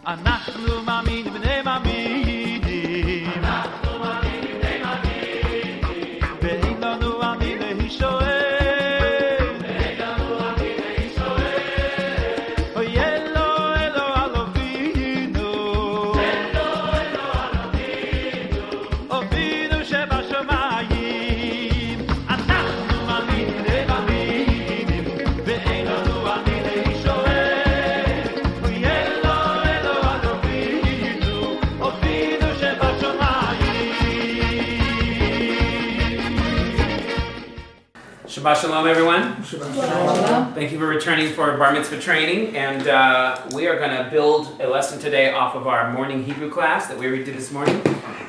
אנחנו מאמינים בני מאמינים, אנחנו מאמינים בני מאמינים, ואין לנו עמים להישואל, ואין לנו עמים להישואל, אוי אלו אלו על אבינו, אלו אלו על אבינו, אבינו שבשמיים, אנחנו מאמינים בני מאמינים, ואין לנו עמים להישואל. Shabbat Shalom, everyone. Shalom. Thank you for returning for Bar Mitzvah training. And we are going to build a lesson today off of our morning Hebrew class that we already did this morning,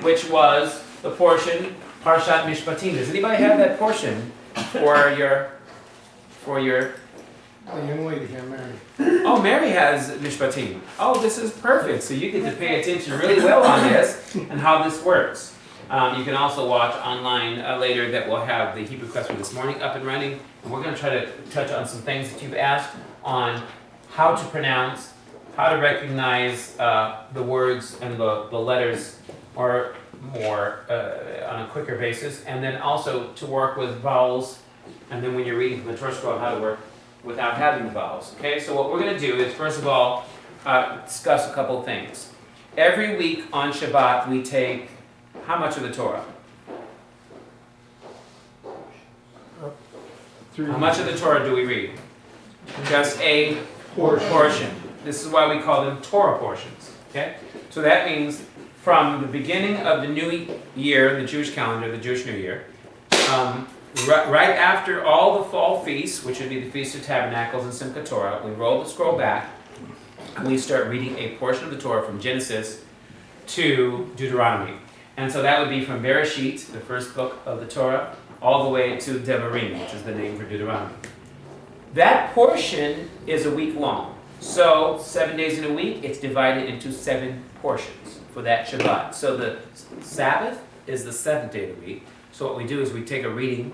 which was the portion, Parshat Mishpatim. Does anybody have that portion for your... The young lady here, Mary. Oh, Mary has Mishpatim. Oh, this is perfect. So you get to pay attention really well on this and how this works. You can also watch online later that we'll have the Hebrew class for this morning up and running. And we're going to try to touch on some things that you've asked on how to pronounce, how to recognize the words and the letters or more on a quicker basis. And then also to work with vowels. And then when you're reading from the Torah scroll, how to work without having the vowels. Okay, so what we're going to do is, first of all, discuss a couple of things. Every week on Shabbat, we take how much of the Torah? How much of the Torah do we read? Just a portion. This is why we call them Torah portions. Okay? So that means from the beginning of the new year, the Jewish calendar, the Jewish New Year, right after all the fall feasts, which would be the Feast of Tabernacles and Simchat Torah, we roll the scroll back and we start reading a portion of the Torah from Genesis to Deuteronomy. And so that would be from Bereshit, the first book of the Torah, all the way to Devarim, which is the name for Deuteronomy. That portion is a week long. So 7 days in a week, it's divided into 7 portions for that Shabbat. So the Sabbath is the 7th day of the week. So what we do is we take a reading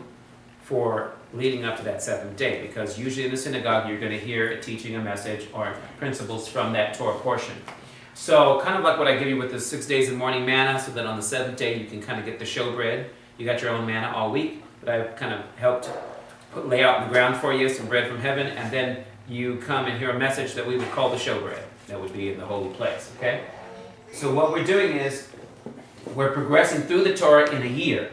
for leading up to that 7th day, because usually in the synagogue you're going to hear a teaching, a message, or principles from that Torah portion. So kind of like what I give you with the 6 days of morning manna, so that on the 7th day you can kind of get the showbread. You got your own manna all week, but I've kind of helped lay out in the ground for you some bread from heaven, and then you come and hear a message that we would call the showbread. That would be in the holy place, okay? So what we're doing is we're progressing through the Torah in a year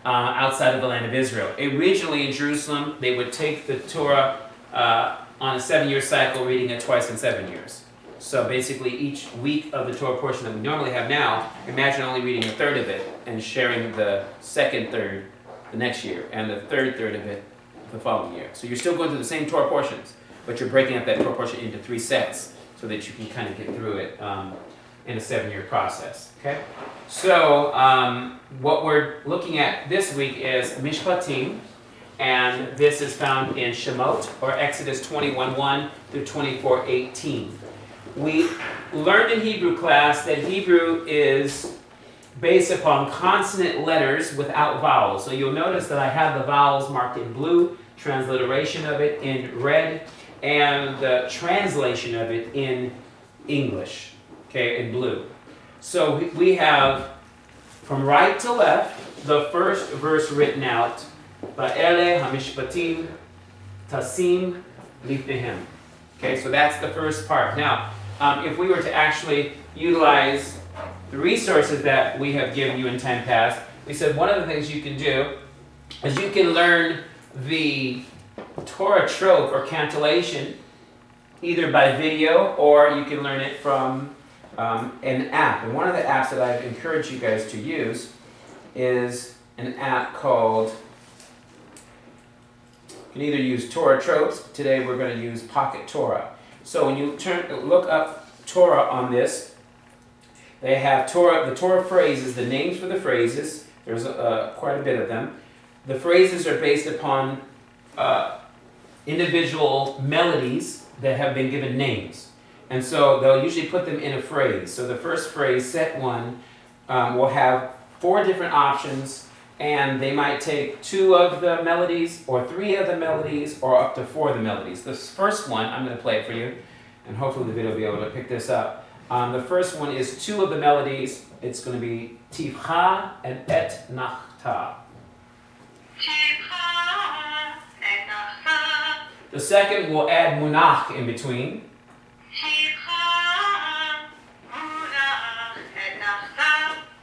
outside of the land of Israel. Originally in Jerusalem, they would take the Torah on a 7-year cycle, reading it twice in 7 years. So basically each week of the Torah portion that we normally have now, imagine only reading a third of it and sharing the second third the next year and the third third of it the following year. So you're still going through the same Torah portions, but you're breaking up that Torah portion into 3 sets so that you can kind of get through it in a 7-year process. Okay? So what we're looking at this week is Mishpatim, and this is found in Shemot, or Exodus 21:1 through 24:18. We learned in Hebrew class that Hebrew is based upon consonant letters without vowels. So you'll notice that I have the vowels marked in blue, transliteration of it in red, and the translation of it in English, okay, in blue. So we have, from right to left, the first verse written out, Ba'ele hamishpatim tasim lifnehem. Okay, so that's the first part. Now, if we were to actually utilize the resources that we have given you in time past, we said one of the things you can do is you can learn the Torah trope or cantillation either by video or you can learn it from an app. And one of the apps that I've encouraged you guys to use is an app called, you can either use Torah tropes. Today we're going to use Pocket Torah. So when you look up Torah on this, they have Torah, the Torah phrases, the names for the phrases. There's quite a bit of them. The phrases are based upon individual melodies that have been given names. And so they'll usually put them in a phrase. So the first phrase, set 1, will have 4 different options, and they might take 2 of the melodies, or 3 of the melodies, or up to 4 of the melodies. This first one, I'm going to play it for you, and hopefully the video will be able to pick this up. The first one is two of the melodies. It's going to be tivcha and et nachta. The second will add munach in between.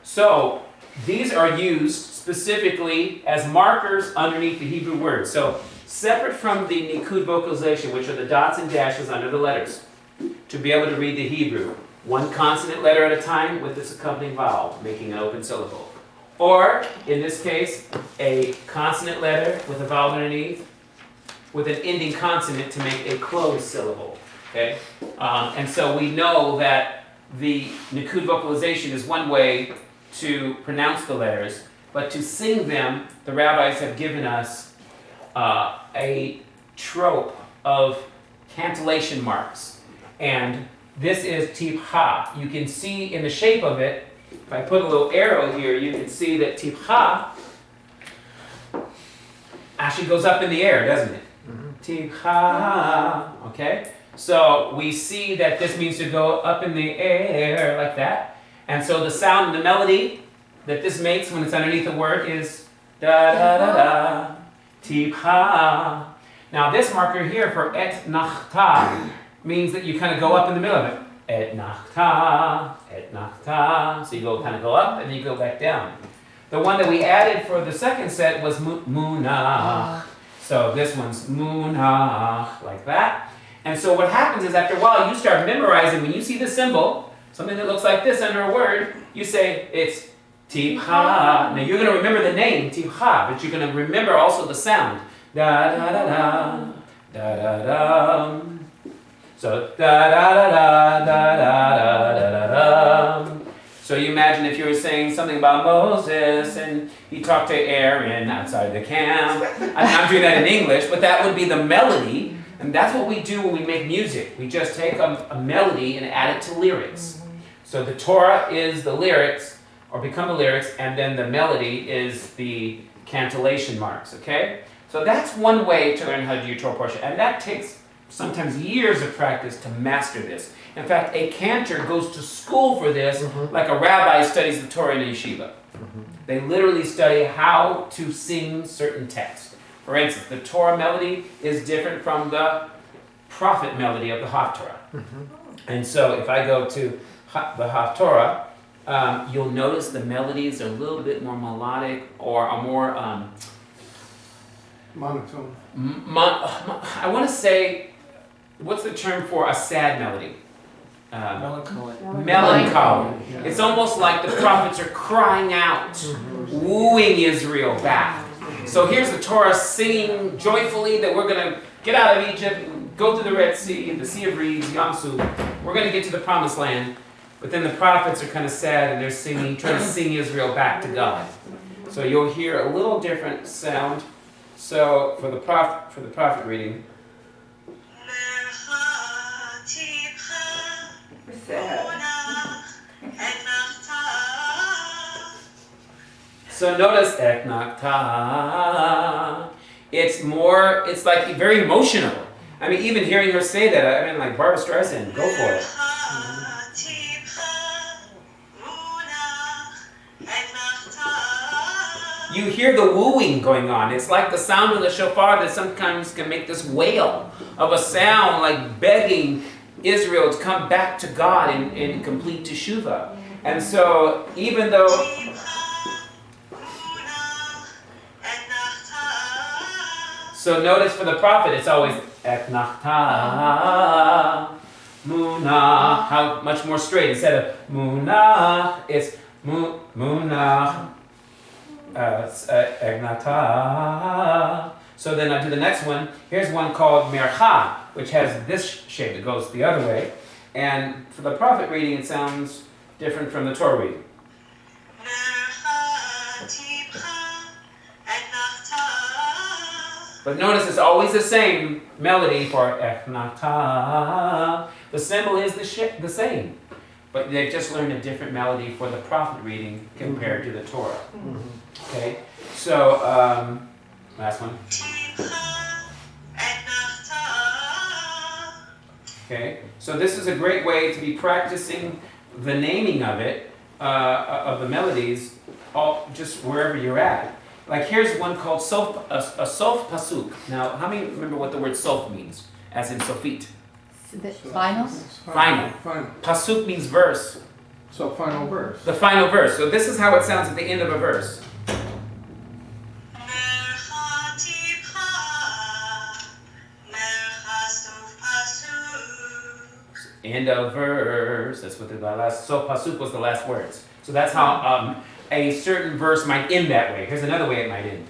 So these are used specifically as markers underneath the Hebrew words. So separate from the nikud vocalization, which are the dots and dashes under the letters, to be able to read the Hebrew, one consonant letter at a time with its accompanying vowel, making an open syllable. Or, in this case, a consonant letter with a vowel underneath, with an ending consonant to make a closed syllable. Okay? And so we know that the nikud vocalization is one way to pronounce the letters, but to sing them, the rabbis have given us a trope of cantillation marks. And this is tivcha. You can see in the shape of it, if I put a little arrow here, you can see that tivcha actually goes up in the air, doesn't it? Tivcha. Okay? So we see that this means to go up in the air like that. And so the sound, the melody that this makes when it's underneath the word is da da da da, tivcha. Now this marker here for et nachta means that you kind of go up in the middle of it. Et nachta, et nachta. So you kind of go up and then you go back down. The one that we added for the second set was munach. So this one's munach, like that. And so what happens is after a while you start memorizing, when you see the symbol, something that looks like this under a word, you say it's tivcha. Now you're going to remember the name, tivcha, but you're going to remember also the sound. Da da da da, da da da. So da da da da da da da da da. So you imagine if you were saying something about Moses and he talked to Aaron outside the camp. I'm doing that in English, but that would be the melody. And that's what we do when we make music. We just take a melody and add it to lyrics. So the Torah is the lyrics, or become the lyrics, and then the melody is the cantillation marks, okay? So that's one way to learn how to do your Torah portion. And that takes sometimes years of practice to master this. In fact, a cantor goes to school for this, like a rabbi studies the Torah in a yeshiva. They literally study how to sing certain texts. For instance, the Torah melody is different from the prophet melody of the Haftorah. And so if I go to the Haftorah, you'll notice the melodies are a little bit more melodic or are more monotone. I want to say, what's the term for a sad melody? Melancholy. Melancholy. It's almost like the prophets are crying out, wooing Israel back. So here's the Torah singing joyfully that we're going to get out of Egypt, go to the Red Sea, the Sea of Reeds, Yam Suf. We're going to get to the Promised Land. But then the prophets are kind of sad and they're singing, trying to sing Israel back to God. So you'll hear a little different sound. So for the prophet reading. So notice eknakta. It's like very emotional. I mean, even hearing her say that, I mean, like Barbara Streisand, go for it. You hear the wooing going on. It's like the sound of the shofar that sometimes can make this wail of a sound, like begging Israel to come back to God in complete teshuvah. And so, even though so notice for the prophet, it's always eknachta, munach, how much more straight. Instead of munach, it's munach, eknachta. So then I do the next one. Here's one called mercha, which has this shape. It goes the other way. And for the prophet reading, it sounds different from the Torah reading. But notice it's always the same melody for eknachta. The symbol is the same. But they've just learned a different melody for the prophet reading compared to the Torah. Okay? So, last one. Okay, so this is a great way to be practicing the naming of it, of the melodies, all just wherever you're at. Like here's one called sof, a sof pasuk. Now, how many remember what the word sof means, as in sofit? The final? Final. Pasuk means verse. So final verse. The final verse. So this is how it sounds at the end of a verse. End of verse. That's what the last. So pasuk was the last words. So that's how a certain verse might end that way. Here's another way it might end.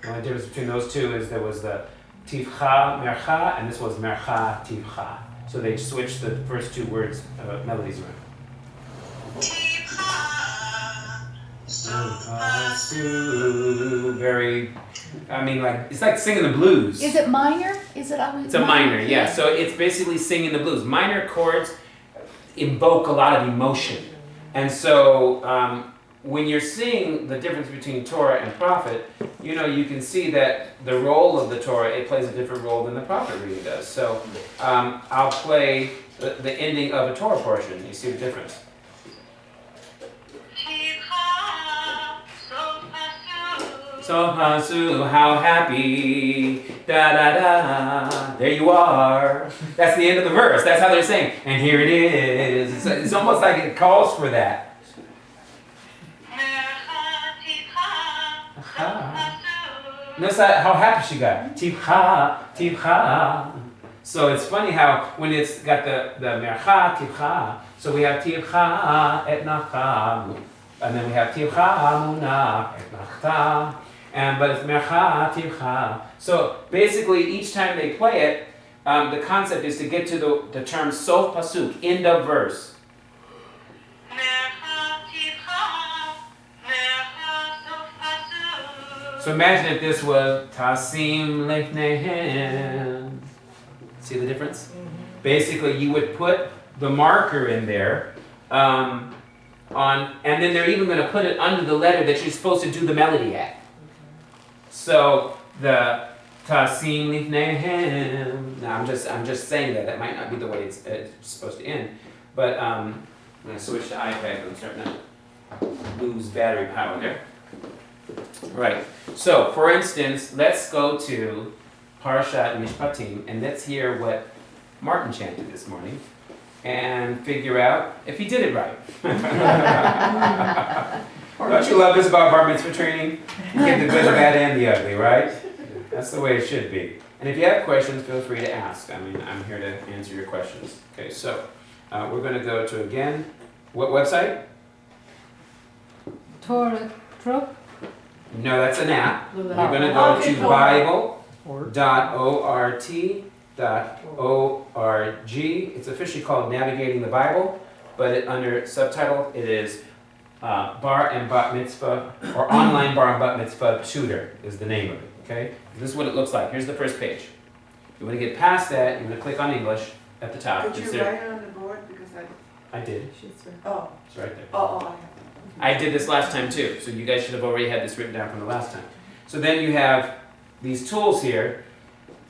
The only difference between those two is there was the tivcha mercha, and this was mercha tivcha. So they switched the first two words, melodies around. Very, I mean, like it's like singing the blues. Is it minor? Is it always? It's a minor, yeah. So it's basically singing the blues. Minor chords invoke a lot of emotion, and so when you're seeing the difference between Torah and prophet, you know you can see that the role of the Torah, it plays a different role than the prophet really does. So I'll play the ending of a Torah portion. You see the difference. So pasu, how happy, da da da, there you are. That's the end of the verse. That's how they're saying. And here it is. It's almost like it calls for that. Notice how happy she got. Tivcha, tivcha. So it's funny how when it's got the mercha, tivcha. So we have tivcha et nachta, and then we have tivcha munach et nachta. But it's mercha, tivcha. So basically, each time they play it, the concept is to get to the term sof pasuk, end of verse. So imagine if this was tasim lefnehem. See the difference? Mm-hmm. Basically, you would put the marker in there, and then they're even going to put it under the letter that you're supposed to do the melody at. So the tasim lefnehem. Now I'm just saying that might not be the way it's supposed to end, but I'm going to switch to iPad. I'm starting to lose battery power there. Right. So, for instance, let's go to Parashat Mishpatim and let's hear what Martin chanted this morning and figure out if he did it right. Don't you love this about bar mitzvah training? You get the good, the bad, and the ugly, right? That's the way it should be. And if you have questions, feel free to ask. I mean, I'm here to answer your questions. Okay, so we're going to go to, again, what website? Torah. No, that's an app. We're going to go to bible.ort.org. It's officially called Navigating the Bible, but under subtitle it is Bar and Bat Mitzvah, or Online Bar and Bat Mitzvah Tutor is the name of it. Okay, this is what it looks like. Here's the first page. You want to get past that, you're going to click on English at the top. Could you write it on the board? Because I did. Oh. It's right there. Oh, I did this last time too, so you guys should have already had this written down from the last time. So then you have these tools here.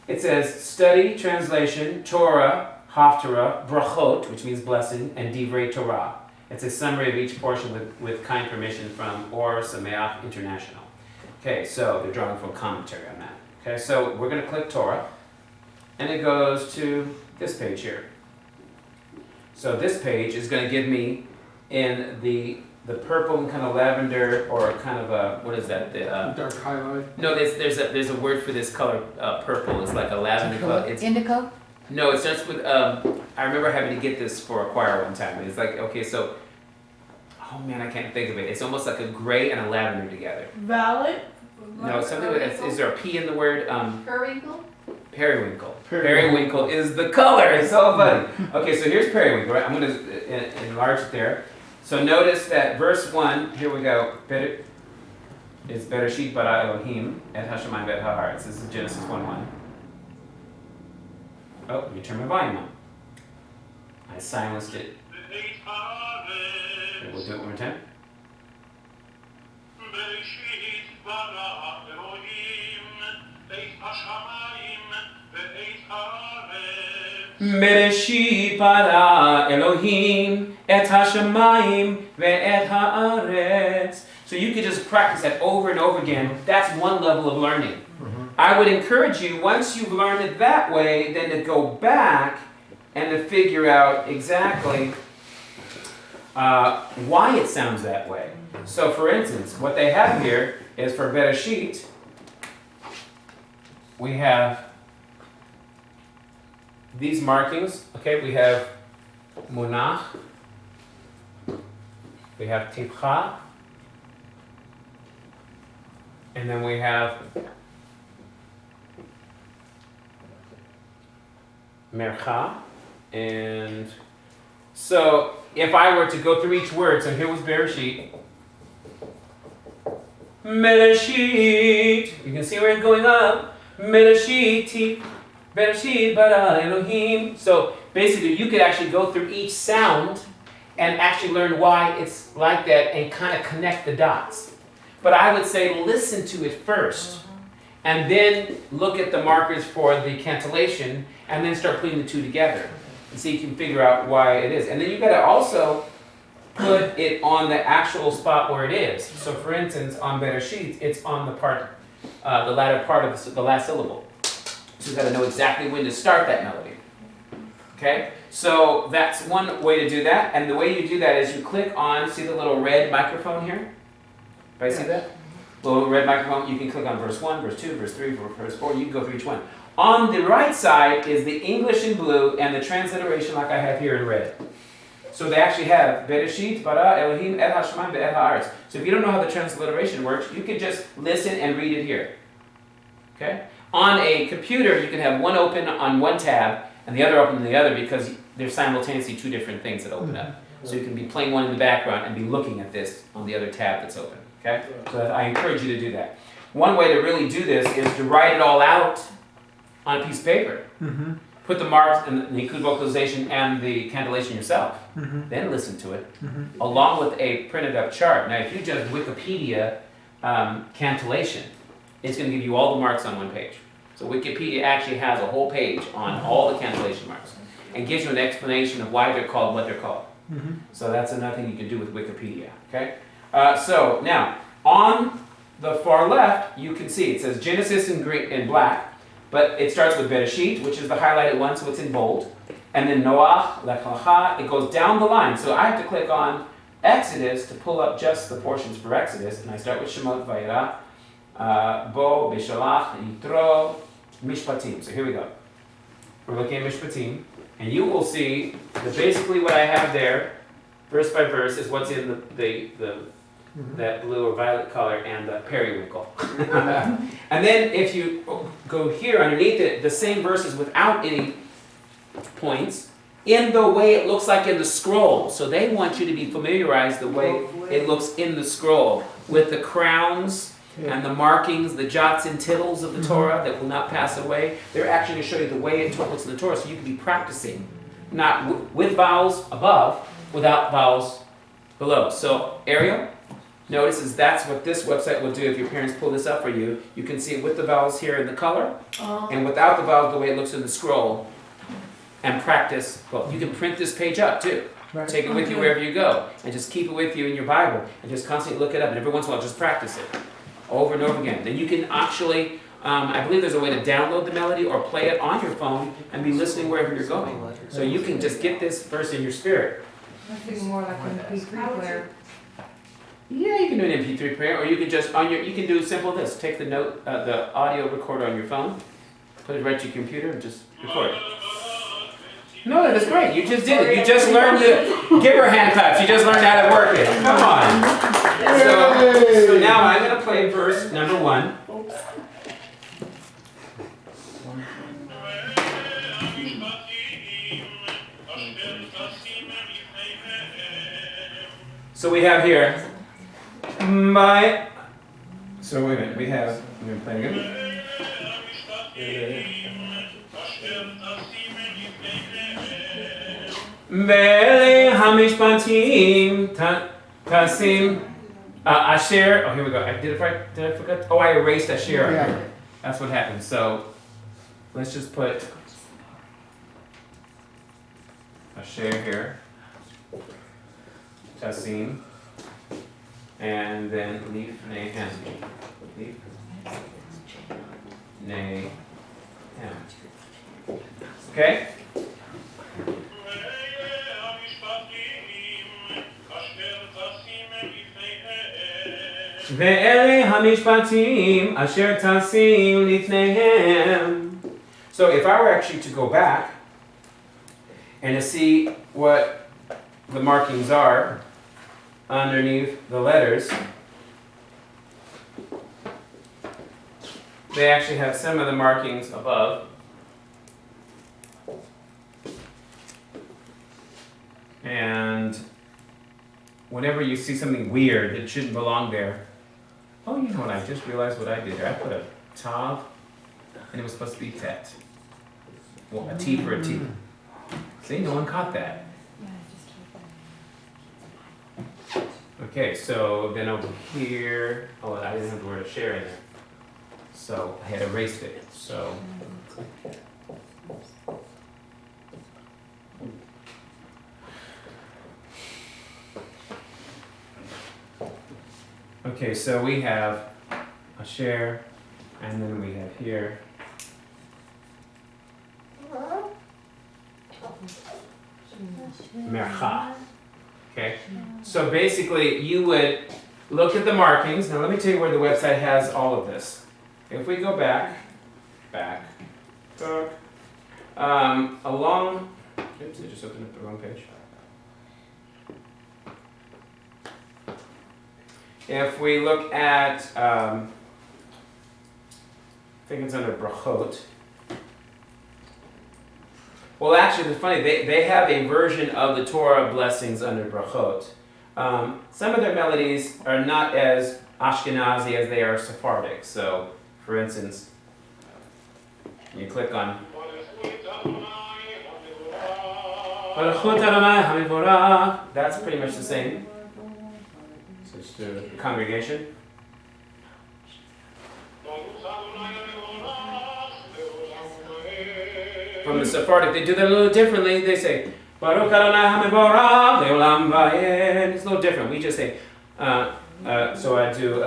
It says study, translation, Torah, Haftarah, Brachot, which means blessing, and Divrei Torah. It's a summary of each portion with kind permission from Or Sameach International. Okay, so they're drawing from commentary on that. Okay, so we're going to click Torah, and it goes to this page here. So this page is going to give me in the purple and kind of lavender, or kind of a, what is that? Dark highlight. No, there's a word for this color, purple. It's like a lavender color. It's, Indigo? no, it starts with, I remember having to get this for a choir one time. It's like, okay, so, oh man, I can't think of it. It's almost like a gray and a lavender together. Violet? No, something with, is there a P in the word? Periwinkle? Periwinkle. Periwinkle is the color. It's so funny. Okay, so here's periwinkle, right? I'm going to enlarge it there. So notice that verse 1, here we go. It's Bereshit bara Elohim et hashamayim ve'et haaretz. This is Genesis 1:1. Oh, let me turn my volume on. I silenced it. Okay, we'll do it one more time. Bereshit bara Elohim et hashamayim ve'et haaretz. So you could just practice that over and over again. That's one level of learning. I would encourage you, once you've learned it that way, then to go back and to figure out exactly why it sounds that way. So for instance, what they have here is for Bereshit, we have these markings. Okay, we have Munach, we have Tipcha, and then we have Mercha. And so if I were to go through each word, so here was Bereshit. Bereshit. You can see where it's going up. Bereshit bara Elohim. So basically you could actually go through each sound and actually learn why it's like that and kind of connect the dots. But I would say listen to it first and then look at the markers for the cantillation and then start putting the two together. And so you can figure out why it is. And then you've got to also put it on the actual spot where it is. So for instance, on Bereshit, it's on the part, the latter part of the last syllable. So you've got to know exactly when to start that melody. Okay? So that's one way to do that. And the way you do that is you click on, see the little red microphone here? Everybody see that? Little red microphone, you can click on verse 1, verse 2, verse 3, verse 4, you can go through each one. On the right side is the English in blue and the transliteration like I have here in red. So they actually have Bereshit bara Elohim et hashamayim ve'et haaretz. So if you don't know how the transliteration works, you could just listen and read it here. Okay? On a computer, you can have one open on one tab and the other open on the other because they're simultaneously two different things that open up. So you can be playing one in the background and be looking at this on the other tab that's open. Okay? So I encourage you to do that. One way to really do this is to write it all out on a piece of paper. Put the marks and the include vocalization and the cantillation yourself. Then listen to it, along with a printed up chart. Now, if you just Wikipedia cantillation, it's going to give you all the marks on one page. So Wikipedia actually has a whole page on all the cantillation marks and gives you an explanation of why they're called what they're called. So that's another thing you can do with Wikipedia. Okay. So now on the far left, you can see it says Genesis in green in black. But it starts with Bereshit, which is the highlighted one, so it's in bold. And then Noach, Lech Lecha, it goes down the line. So I have to click on Exodus to pull up just the portions for Exodus. And I start with Shemot, Vayera, Bo, Bishalach, Yitro, Mishpatim. So here we go. We're looking at Mishpatim. And you will see that basically what I have there, verse by verse, is what's in that blue or violet color and the periwinkle. And then if you go here underneath it, the same verses without any points, in the way it looks like in the scroll. So they want you to be familiarized the way it looks in the scroll, with the crowns and the markings, the jots and tittles of the Torah that will not pass away. They're actually going to show you the way it looks in the Torah so you can be practicing, not with vowels above, without vowels below. So Ariel, notice that's what this website will do if your parents pull this up for you. You can see it with the vowels here in the color, and without the vowels the way it looks in the scroll, and practice. Well, you can print this page up too. Right. Take it with you wherever you go, and just keep it with you in your Bible, and just constantly look it up, and every once in a while just practice it, over and over again. Then you can actually, I believe there's a way to download the melody or play it on your phone and be listening wherever you're going. So you can just get this verse in your spirit. I think more like an MP3 player. Yeah, you can do an MP3 player, or you can just you can do simple this. Take the audio recorder on your phone, put it right to your computer, and just record it. No, that's great. You just did it. You just learned to give her hand claps. You just learned how to work it. Come on. So now I'm going to play verse number 1. So we have here So wait a minute. We have. I'm going to play again. Ve'ele hamishpatim tasim asher. Oh, here we go. I did it right. Did I forget? Oh, I erased asher. Yeah. That's what happened. So let's just put asher here. Tasim. And then lifnehem. Lifnehem. Okay? Ve'ele hamishpatim asher tasim lifnehem. So if I were actually to go back and to see what the markings are underneath the letters, they actually have some of the markings above. And whenever you see something weird that shouldn't belong there, oh, you know what, I just realized what I did there. I put a tav, and it was supposed to be tet. Well, a T for a T. See, no one caught that. Okay, so then over here, oh, I didn't have the word share in there. So I had erased it, so. Okay, so we have a share, and then we have here. Mercha. Okay, so basically you would look at the markings. Now let me tell you where the website has all of this. If we go back, along, oops, I just opened up the wrong page. If we look at, I think it's under brachot. Well, actually, it's funny. They have a version of the Torah blessings under brachot. Some of their melodies are not as Ashkenazi as they are Sephardic. So, for instance, you click on that's pretty much the same. Switch to the congregation. From the Sephardic, they do that a little differently. They say, Baruch Adonai HaMevorach Le'olam Vayed. It's a little different. We just say, so I do,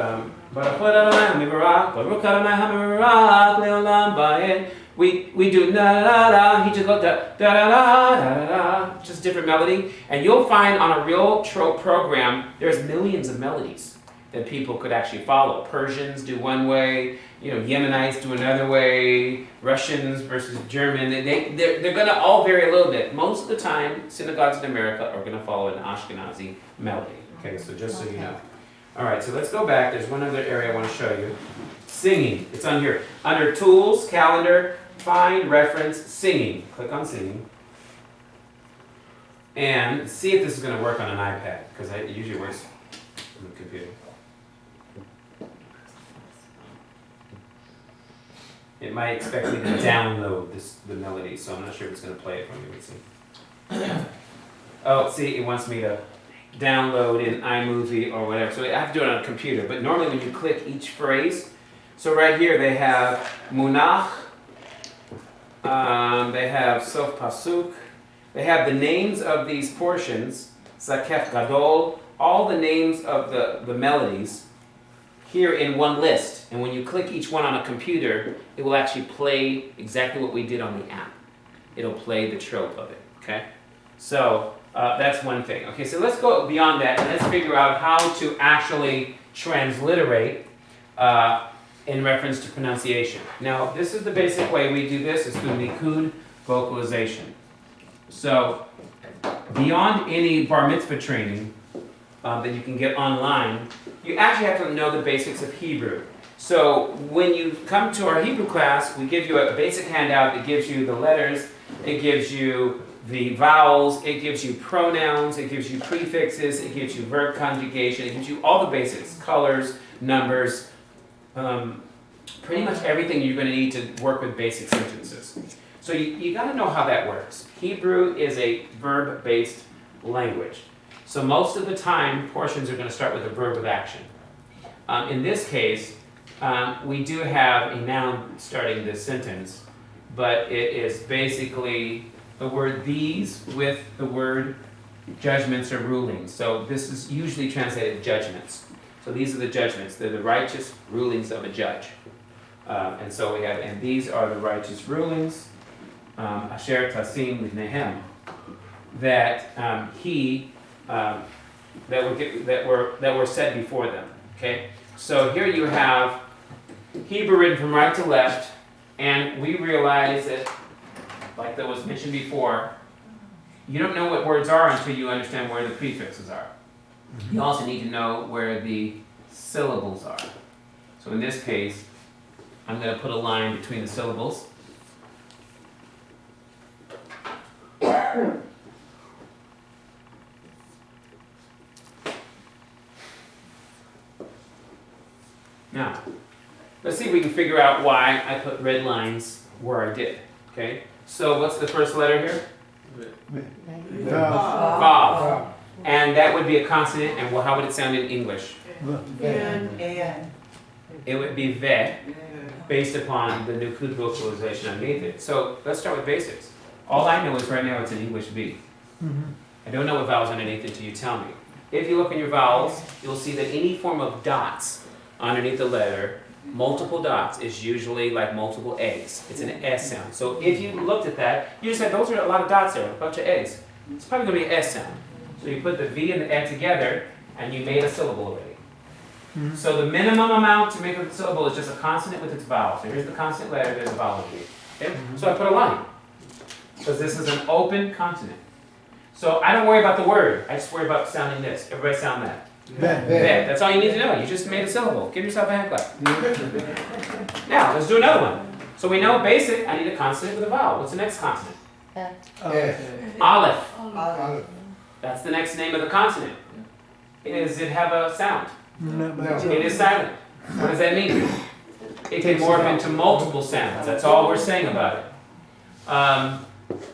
Baruch Adonai HaMevorach, Baruch Adonai HaMevorach Le'olam Vayed. We do da da da. He just goes da da da da da. Just different melody, and you'll find on a real program there's millions of melodies that people could actually follow. Persians do one way, Yemenites do another way. Russians versus German. They're going to all vary a little bit. Most of the time, synagogues in America are going to follow an Ashkenazi melody. Okay, so just so you know. All right, so let's go back. There's one other area I want to show you. Singing. It's on here. Under Tools, Calendar, Find, Reference, Singing. Click on Singing. And see if this is going to work on an iPad, because it usually works on the computer. It might expect me to download the melody, so I'm not sure if it's going to play it for me. Let's see. Oh, see, it wants me to download in iMovie or whatever. So I have to do it on a computer. But normally when you click each phrase, so right here they have Munach, they have Sof Pasuk, they have the names of these portions, Zakef Gadol, all the names of the melodies here in one list. And when you click each one on a computer, it will actually play exactly what we did on the app. It'll play the trope of it, okay? So that's one thing. Okay, so let's go beyond that and let's figure out how to actually transliterate in reference to pronunciation. Now, this is the basic way we do this, is through Nikud vocalization. So, beyond any bar mitzvah training that you can get online, you actually have to know the basics of Hebrew. So, when you come to our Hebrew class, we give you a basic handout that gives you the letters, it gives you the vowels, it gives you pronouns, it gives you prefixes, it gives you verb conjugation, it gives you all the basics, colors, numbers, pretty much everything you're going to need to work with basic sentences. So you got to know how that works. Hebrew is a verb-based language. So most of the time, portions are going to start with a verb of action. In this case, we do have a noun starting this sentence, but it is basically the word these with the word judgments or rulings. So this is usually translated judgments. So these are the judgments. They're the righteous rulings of a judge. And so we have, and these are the righteous rulings, Asher Tasim Livnehem, that that were said before them. Okay. So here you have Hebrew written from right to left, and we realize that, like that was mentioned before, you don't know what words are until you understand where the prefixes are. You also need to know where the syllables are. So in this case, I'm going to put a line between the syllables. Now, let's see if we can figure out why I put red lines where I did. Okay? So what's the first letter here? Vav. And that would be a consonant, and how would it sound in English? It would be ve, based upon the Nukud vocalization underneath it. So let's start with basics. All I know is right now it's an English V. I don't know what vowels underneath it until you tell me. If you look in your vowels, you'll see that any form of dots underneath the letter, multiple dots, is usually like multiple eggs. It's an S sound. So if you looked at that, you just said those are a lot of dots there, a bunch of eggs. It's probably going to be an S sound. So you put the V and the E together, and you made a syllable already. So the minimum amount to make a syllable is just a consonant with its vowel. So here's the consonant letter, there's a vowel underneath. Okay? So I put a line, because this is an open consonant. So I don't worry about the word, I just worry about sounding this. Everybody sound that. That's all you need to know. You just made a syllable. Give yourself a hand clap. Now, let's do another one. So we know basic, I need a consonant with a vowel. What's the next consonant? Aleph. That's the next name of the consonant. Does it have a sound? No. It is silent. What does that mean? It can morph into multiple sounds. That's all we're saying about it.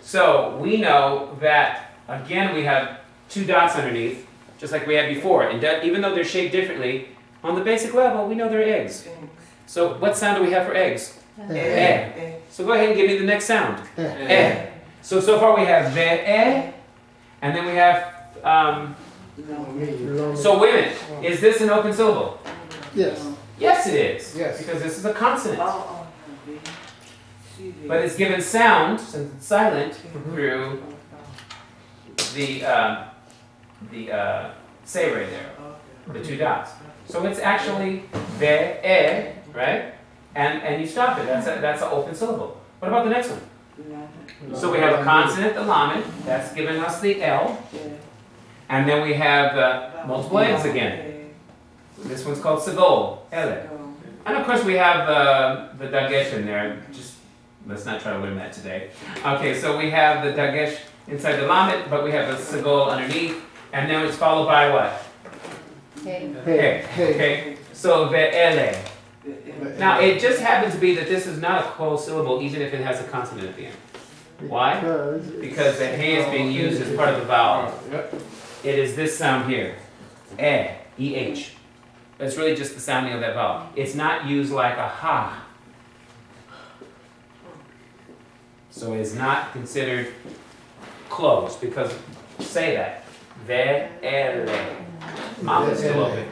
So we know that, again, we have two dots underneath, just like we had before. And even though they're shaped differently, on the basic level, we know they're eggs. So what sound do we have for eggs? Eh. So go ahead and give me the next sound. Eh. So far we have ve, and then we have, so wait a minute, is this an open syllable? Yes. Yes it is. Yes. Because this is a consonant. But it's given sound, since it's silent, through the say right there, the two dots. So it's actually ve, right? And you stop it, that's an open syllable. What about the next one? So we have a consonant, the lamed, that's giving us the L. And then we have multiple eggs again. This one's called sagol, ele. And of course we have the dagesh in there. Just let's not try to learn that today. Okay, so we have the dagesh inside the lamed, but we have the sagol underneath, and then it's followed by what? Okay. So ve'ele. Now it just happens to be that this is not a closed syllable, even if it has a consonant at the end. Why? Because the hey is being used as part of the vowel. It is this sound here, E-H. It's really just the sounding of that vowel. It's not used like a ha. So it is not considered closed, because say that. Ve-ele. Mouth is still open.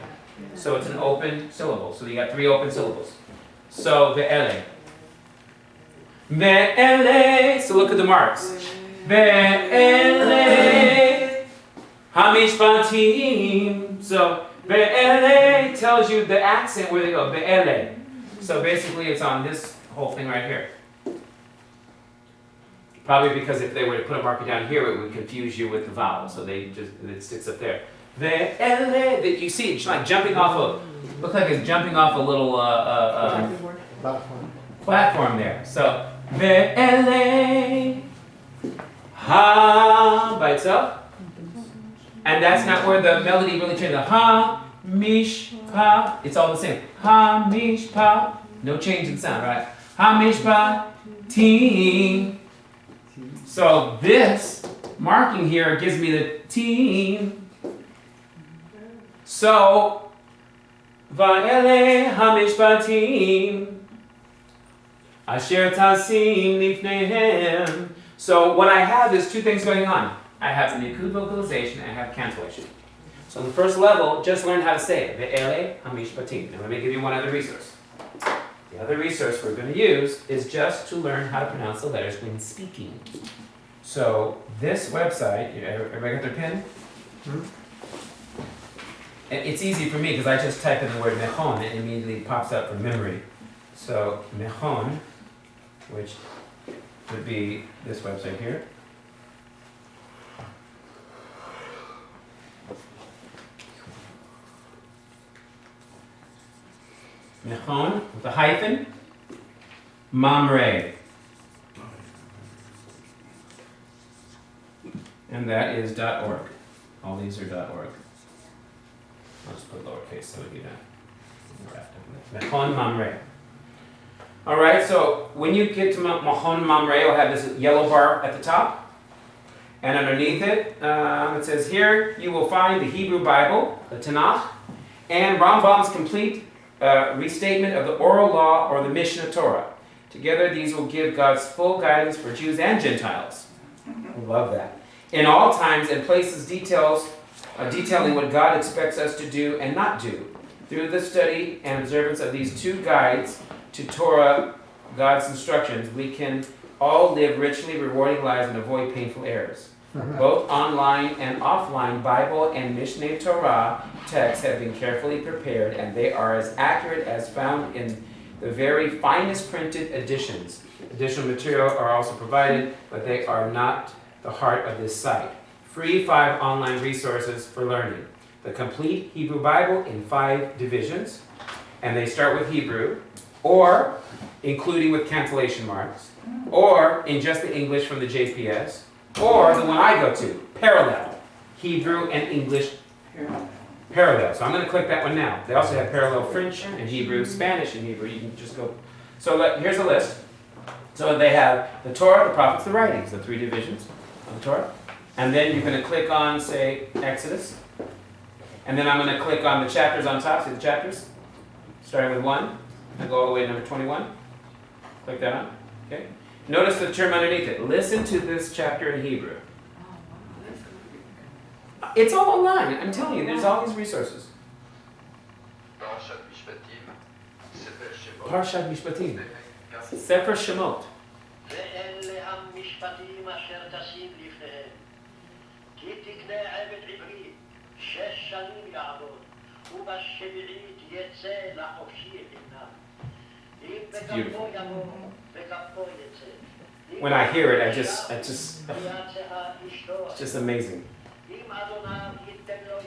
So it's an open syllable. So you got three open syllables. So ve-ele. Ve-ele. So look at the marks. Ve-ele. Hamishpatim. So ve'ele tells you the accent where they go. Ve'ele. So basically it's on this whole thing right here. Probably because if they were to put a marker down here, it would confuse you with the vowel. So it sticks up there. Ve'ele. You see it's like jumping off looks like it's jumping off a little platform there. So ve'ele. Ha by itself. And that's not where the melody really changes. Ha, mish, pa. It's all the same. Ha, mish, pa. No change in sound, right? Ha, mish, pa, team. So this marking here gives me the team. So, Va'ele hamishpatim asher tasim lifnehem. So what I have is two things going on. I have the nikud vocalization and I have cancellation. So on the first level, just learn how to say it. Ve'ele hamishpatim. Now let me give you one other resource. The other resource we're going to use is just to learn how to pronounce the letters when speaking. So this website, everybody got their pen? And it's easy for me because I just type in the word mechon and it immediately pops up from memory. So mechon, which would be this website here. Mechon with a hyphen, mamre. And that is .org. All these are .org. I'll just put lowercase so we get that. Mechon mamre. All right, so when you get to Mechon mamre, you'll have this yellow bar at the top. And underneath it, it says here, you will find the Hebrew Bible, the Tanakh, and Rambam's complete restatement of the oral law or the Mishnah Torah. Together, these will give God's full guidance for Jews and Gentiles. I love that. In all times and places, detailing what God expects us to do and not do. Through the study and observance of these two guides to Torah, God's instructions, we can all live richly rewarding lives and avoid painful errors. Both online and offline Bible and Mishneh Torah texts have been carefully prepared, and they are as accurate as found in the very finest printed editions. Additional material are also provided, but they are not the heart of this site. Free 5 online resources for learning. The complete Hebrew Bible in 5 divisions, and they start with Hebrew, or including with cancellation marks, or in just the English from the JPS, or the one I go to, parallel, Hebrew and English parallel. So I'm going to click that one now. They also have parallel French and Hebrew, Spanish and Hebrew. You can just go. So here's a list. So they have the Torah, the prophets, the writings, the 3 divisions of the Torah. And then you're going to click on, say, Exodus. And then I'm going to click on the chapters on top. See the chapters? Starting with 1. And go all the way to number 21. Click that on. Okay. Notice the term underneath it. Listen to this chapter in Hebrew. It's all online. I'm telling you, there's all these resources. Parshat Mishpatim. Sefer Shemot. It's beautiful. When I hear it, it's just amazing.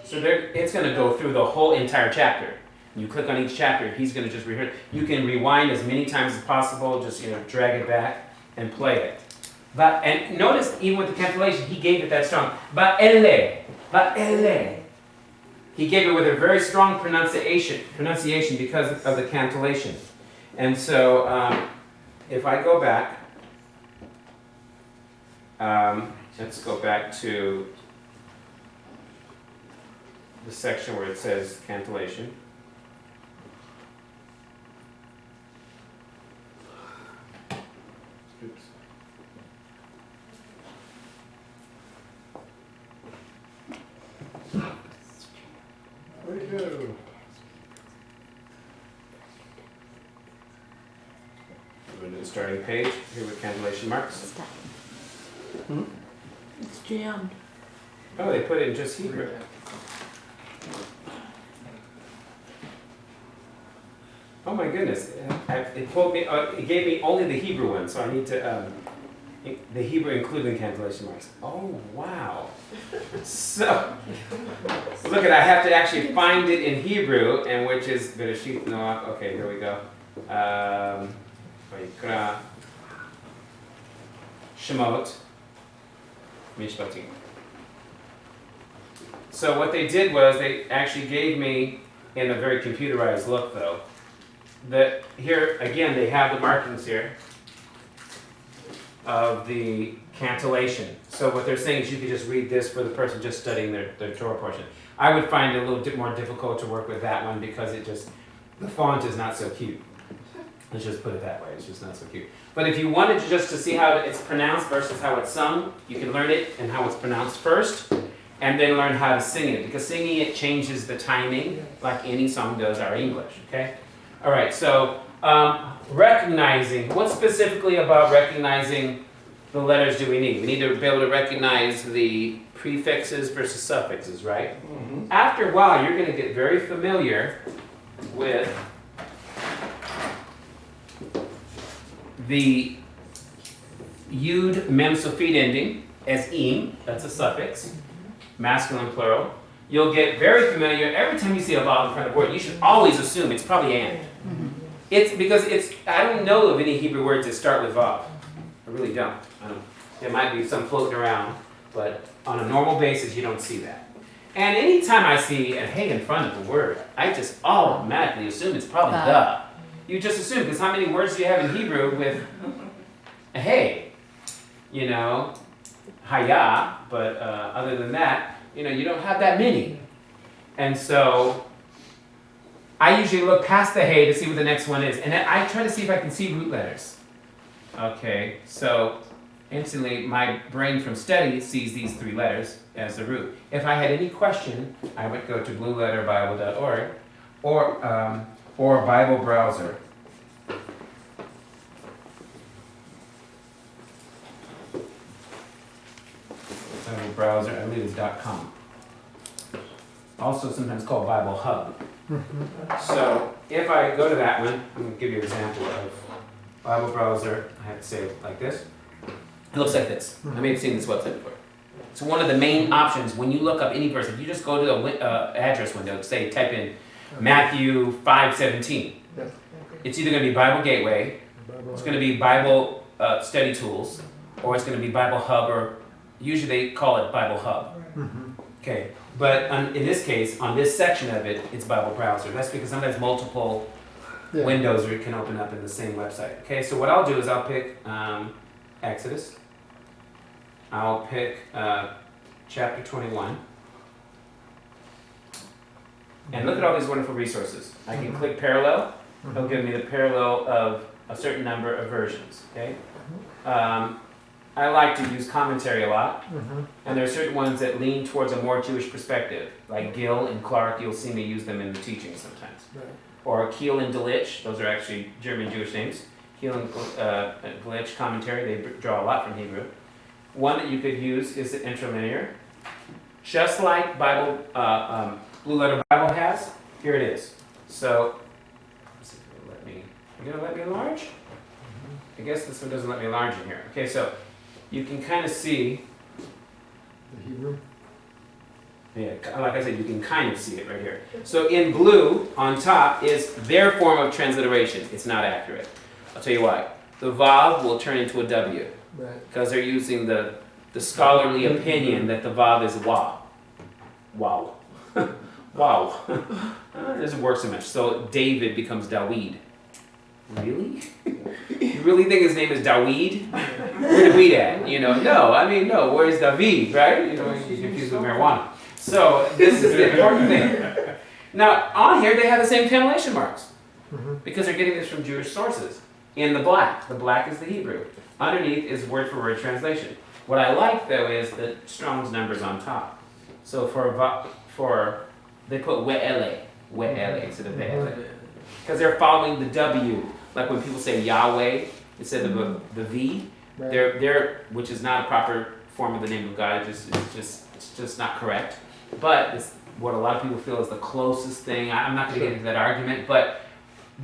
So it's going to go through the whole entire chapter. You click on each chapter, he's going to just rehearse. You can rewind as many times as possible, just drag it back and play it. And notice, even with the cancellation, he gave it that strong. Ba'ele. He gave it with a very strong pronunciation because of the cancellation. And so, if I go back, let's go back to the section where it says cancellation. Oops. Where'd it go? Go to the starting page here with cancellation marks. It's jammed. Oh, they put it in just Hebrew. Oh my goodness! It pulled me. It gave me only the Hebrew one, so I need to the Hebrew including cancellation marks. Oh wow! So look at, I have to actually find it in Hebrew, and which is Bereshit Noach. Okay, here we go. Vayikra Shemot Mishpatim. So what they did was they actually gave me, in a very computerized look though, that here again they have the markings here. of the cantillation. So what they're saying is you could just read this for the person just studying their Torah portion. I would find it a little bit more difficult to work with that one because the font is not so cute. Let's just put it that way, it's just not so cute. But if you wanted just to see how it's pronounced versus how it's sung, you can learn it and how it's pronounced first, and then learn how to sing it, because singing it changes the timing like any song does our English, okay? All right, so recognizing, what specifically about recognizing the letters do we need? We need to be able to recognize the prefixes versus suffixes, right? Mm-hmm. After a while, you're going to get very familiar with the yud mem sofit ending as im, that's a suffix, masculine plural. You'll get very familiar every time you see a vav in front of a word. You should always assume it's probably and. It's because I don't know of any Hebrew words that start with vav. I really don't. There might be some floating around, but on a normal basis, you don't see that. And anytime I see a hey in front of the word, I just automatically assume it's probably the. You just assume, because how many words do you have in Hebrew with a hey? You know, haya, but other than that, you don't have that many. And so I usually look past the hey to see what the next one is. And then I try to see if I can see root letters. Okay, so instantly my brain from study sees these 3 letters as the root. If I had any question, I would go to blueletterbible.org or Bible browser. Bible browser, I believe it's .com. Also sometimes called Bible Hub. So if I go to that one, I'm going to give you an example of Bible browser. I have to say it like this. It looks like this. I may have seen this website before. So one of the main options when you look up any verse, if you just go to the address window, say type in Matthew 5:17. It's either going to be Bible Gateway, it's going to be Bible Study Tools, or it's going to be Bible Hub, or usually they call it Bible Hub. Okay, but in this case, on this section of it, it's Bible Browser. That's because sometimes multiple windows can open up in the same website. Okay, so what I'll do is I'll pick Exodus. I'll pick chapter 21. And look at all these wonderful resources. I can click parallel. It'll give me the parallel of a certain number of versions. Okay. I like to use commentary a lot, and there are certain ones that lean towards a more Jewish perspective, like Gill and Clark. You'll see me use them in the teaching sometimes. Or Kiel and Bileci. Those are actually German Jewish names. Kiel and Bileci commentary. They draw a lot from Hebrew. One that you could use is the interlinear. Just like Bible, Blue Letter Bible has, here it is. So, let's see if it'll let me. You're gonna let me enlarge? I guess this one doesn't let me enlarge in here. Okay, so you can kind of see. The Hebrew? Yeah, like I said, you can kind of see it right here. So in blue on top is their form of transliteration. It's not accurate. I'll tell you why. The Vav will turn into a W. Because they're using the scholarly opinion that the Vav is Wa. Wow. Wow. It doesn't work so much. So David becomes Dawid. Really? You really think his name is Dawid? Where the weed at? No. Where's David, right? He's confused with marijuana. So this is the important thing. Now, on here, they have the same cannellation marks. Because they're getting this from Jewish sources. In the black is the Hebrew. Underneath is word-for-word translation. What I like, though, is the Strong's numbers on top. So for they put we'ele instead of ve'ele. Because they're following the W. Like when people say Yahweh instead of the V, they're which is not a proper form of the name of God. It's just not correct. But it's what a lot of people feel is the closest thing. I'm not going to get into that argument, but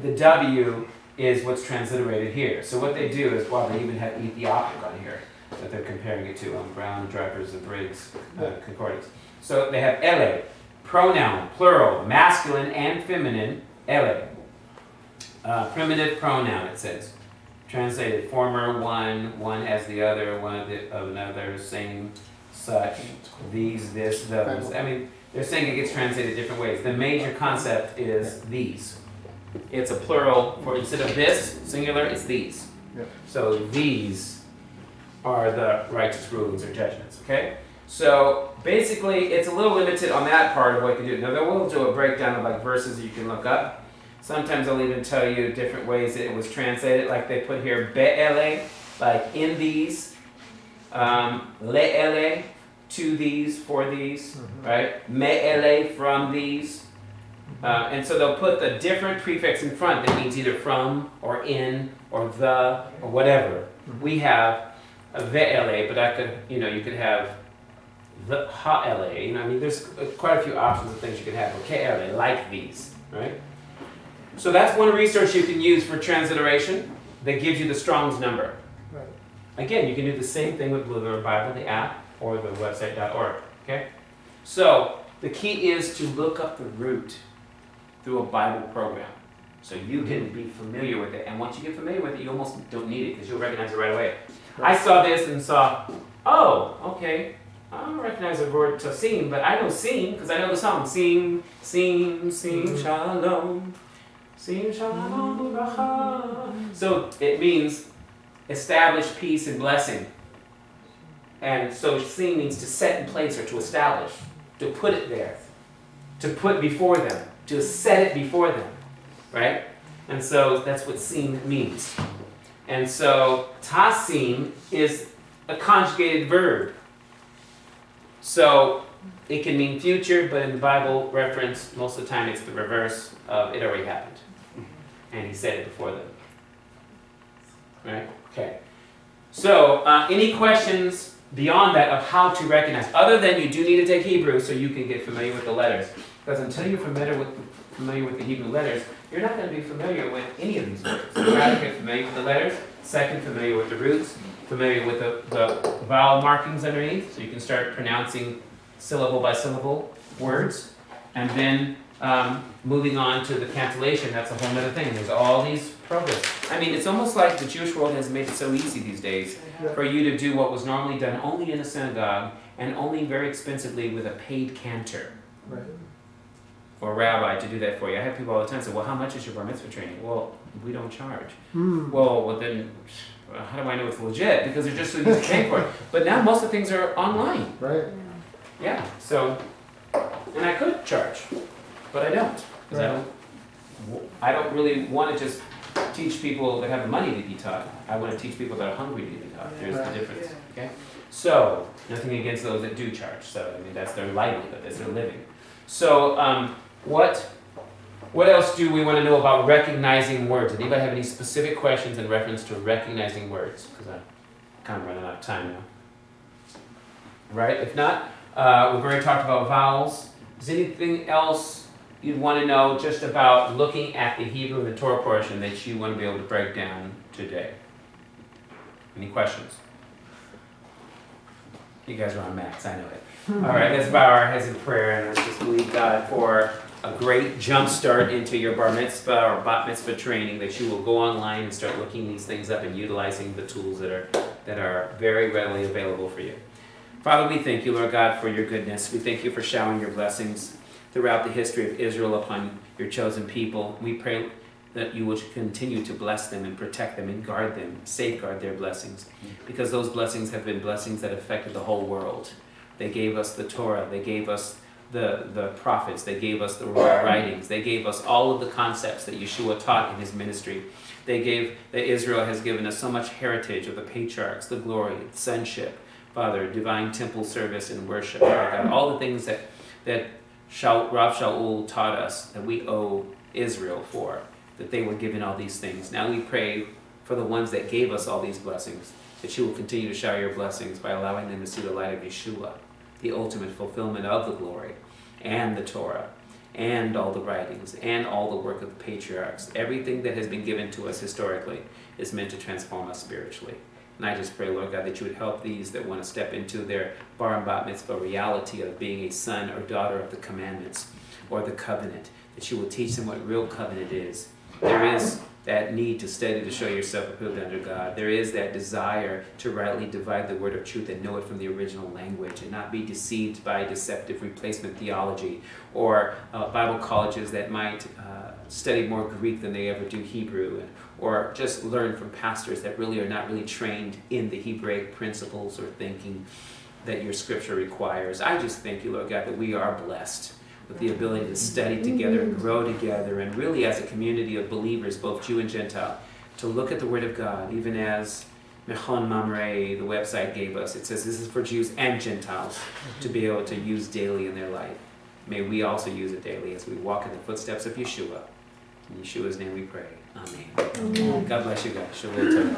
the W is what's transliterated here. So what they do is, they even have Ethiopic on here that they're comparing it to on Brown, Drivers, and Briggs concordance. So they have ele, pronoun, plural, masculine and feminine, ele. Primitive pronoun, it says. Translated, former, one as the other, one of another, same, such, these, this, those. I mean, they're saying it gets translated different ways. The major concept is these. It's a plural for instead of this, singular, it's these. So these are the righteous rulings or judgments, okay? So basically, it's a little limited on that part of what you can do. Now, there will do a breakdown of like verses that you can look up. Sometimes I'll even tell you different ways that it was translated, like they put here, be'ele, like in these, le'ele, to these, for these, right? Me'ele, from these. And so they'll put the different prefix in front that means either from, or in, or the, or whatever. We have a ve'ele, but I could, you could have the ha'ele. I mean, there's quite a few options of things you could have. Or ke'ele, like these, right? So that's one resource you can use for transliteration that gives you the Strong's number. Right. Again, you can do the same thing with Blue Letter Bible, the app, or the website.org. Okay? So the key is to look up the root through a Bible program. So you can be familiar with it. And once you get familiar with it, you almost don't need it because you'll recognize it right away. I saw this and saw, oh, okay. I don't recognize the word to sing, but I know sing because I know the song. Sing, sing, sing, shalom. Sing, shalom, uvracha. So it means establish peace and blessing. And so sing means to set in place or to establish, to put it there, to put before them, to set it before them, right? And so that's what sing means. And so tasim is a conjugated verb. So it can mean future, but in the Bible reference, most of the time it's the reverse of it already happened. And he said it before them. Right? Okay. So, any questions beyond that of how to recognize? Other than you do need to take Hebrew so you can get familiar with the letters. Because until you're familiar with the Hebrew letters, you're not going to be familiar with any of these words. You got to get familiar with the letters. Second, familiar with the roots. Familiar with the vowel markings underneath. So you can start pronouncing syllable by syllable words. And then moving on to the cantillation, that's a whole other thing. There's all these programs. I mean, it's almost like the Jewish world has made it so easy these days for you to do what was normally done only in a synagogue and only very expensively with a paid cantor. Right. Or a rabbi to do that for you. I have people all the time say, well, how much is your bar mitzvah training? Well, we don't charge. Well, then, how do I know it's legit? Because they're just so used to paying for it. But now most of the things are online. Right. Yeah, so, and I could charge, but I don't. Because I don't really want to just teach people that have the money to be taught. I want to teach people that are hungry to be taught. There's the difference, okay? So, nothing against those that do charge. So, I mean, that's their livelihood, that's their living. So, what else do we want to know about recognizing words? Does anybody have any specific questions in reference to recognizing words? Because I'm kind of running out of time now. Right? If not, we've already talked about vowels. Is anything else you'd want to know just about looking at the Hebrew and the Torah portion that you want to be able to break down today? Any questions? You guys are on max, I know it. All right, let's bow our heads in prayer and let's just believe God for a great jump start into your bar mitzvah or bat mitzvah training, that you will go online and start looking these things up and utilizing the tools that are very readily available for you. Father, we thank you, Lord God, for your goodness. We thank you for showering your blessings throughout the history of Israel upon your chosen people. We pray that you will continue to bless them and protect them and guard them, safeguard their blessings, because those blessings have been blessings that affected the whole world. They gave us the Torah, they gave us the prophets, they gave us the writings, they gave us all of the concepts that Yeshua taught in his ministry. That Israel has given us so much heritage of the patriarchs, the glory, the sonship, Father, divine temple service and worship, Lord God, all the things that Rav Shaul taught us that we owe Israel for, that they were given all these things. Now we pray for the ones that gave us all these blessings, that you will continue to shower your blessings by allowing them to see the light of Yeshua, the ultimate fulfillment of the glory, and the Torah, and all the writings, and all the work of the patriarchs. Everything that has been given to us historically is meant to transform us spiritually. And I just pray, Lord God, that you would help these that want to step into their bar and bat mitzvah reality of being a son or daughter of the commandments or the covenant, that you will teach them what real covenant is. There is that need to study to show yourself approved under God. There is that desire to rightly divide the word of truth and know it from the original language and not be deceived by deceptive replacement theology or Bible colleges that might study more Greek than they ever do Hebrew, or just learn from pastors that really are not really trained in the Hebraic principles or thinking that your scripture requires. I just thank you, Lord God, that we are blessed with the ability to study together and grow together, and really as a community of believers, both Jew and Gentile, to look at the Word of God, even as Mechon Mamre, the website, gave us. It says this is for Jews and Gentiles to be able to use daily in their life. May we also use it daily as we walk in the footsteps of Yeshua. In Yeshua's name we pray. Amen. God bless you guys. Shalom.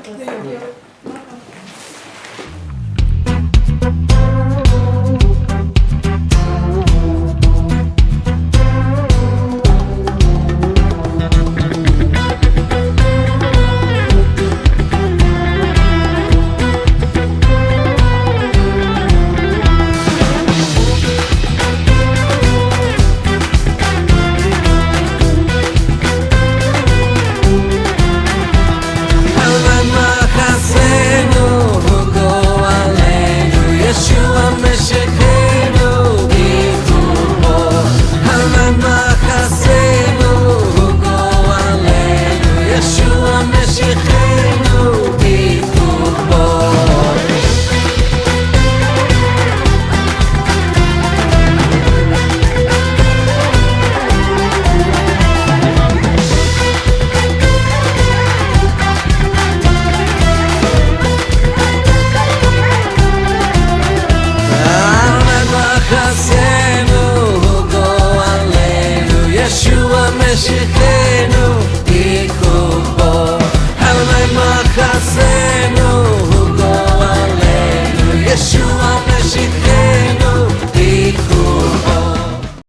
Yeshua Meshachenu